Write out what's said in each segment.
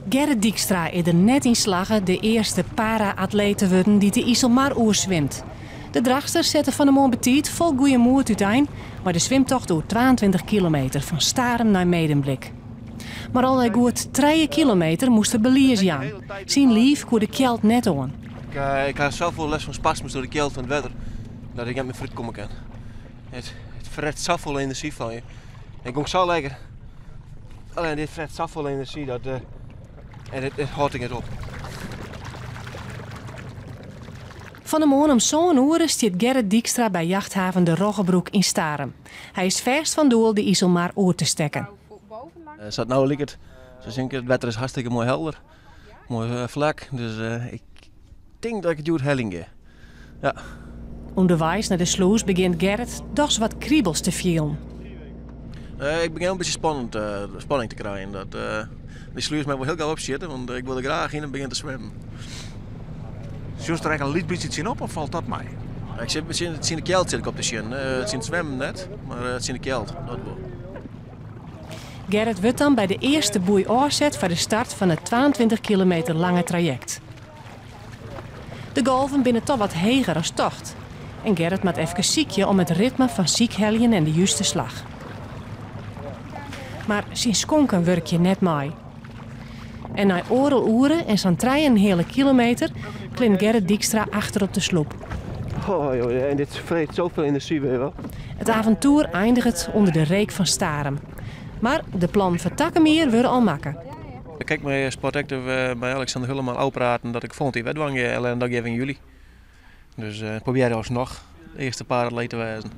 Gerrit Dijkstra is er net in slagen de eerste para-atleet te worden die de IJsselmaar oerzwimt. De dragsters zetten van de morgen betiet vol goede moed uiteen, maar de zwemtocht door 22 kilometer van Starem naar Medemblik. Maar al na goed 3 kilometer moest de beliers Jan. Zijn lief kon de kjeld net aan. Ik had zoveel les van spasmus door de kjeld van het wetter dat ik niet meer fruit komen kan. Het verret zoveel energie van je. Ik ging zo lekker. Alleen dit verret zoveel energie dat en het houdt ik het op. Van de morgen om zo'n uur staat Gerrit Dijkstra bij jachthaven de Roggebroek in Starem. Hij is verst van doel de IJsselmaar oer te stekken. Zat nou likt het wetter is hartstikke mooi helder. Mooi vlak, dus ik denk dat ik het doe het helling ga. Ja. Onderwijs naar de sluis begint Gerrit toch wat kriebels te vielen. Ik begin een beetje spanning te krijgen. Die sluis mij wel heel gauw opzitten, want ik wil er graag in en begin te zwemmen. Zullen er eigenlijk een liedbriefje zien op of valt dat mij? Ik zit in de kjeld zit ik op de shin. Het is in het zwemmen net, maar het is in de kjeld. Dat wel. Gerrit wordt dan bij de eerste boei oorzet voor de start van het 22 kilometer lange traject. De golven binnen toch wat heger als tocht. En Gerrit moet even ziekje om het ritme van ziekheljen en de juiste slag. Maar zijn skonken werk je net mee. En na oren uren en zo'n 3,5 kilometer klimt Gerrit Dijkstra achter op de sloep. Oh joh, en dit vreet zoveel energie weer wel. Het avontuur eindigt onder de reek van Starem. Maar de plan voor Takkemeer worden al makken. Ik kijk met sportactive bij Alexander Hullemaal uitpraten dat ik volgend jaar wedwang en dat geef in juli. Dus probeer alsnog de eerste paar atleten te wijzen.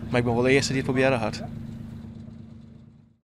Maar ik ben wel de eerste die het proberen had.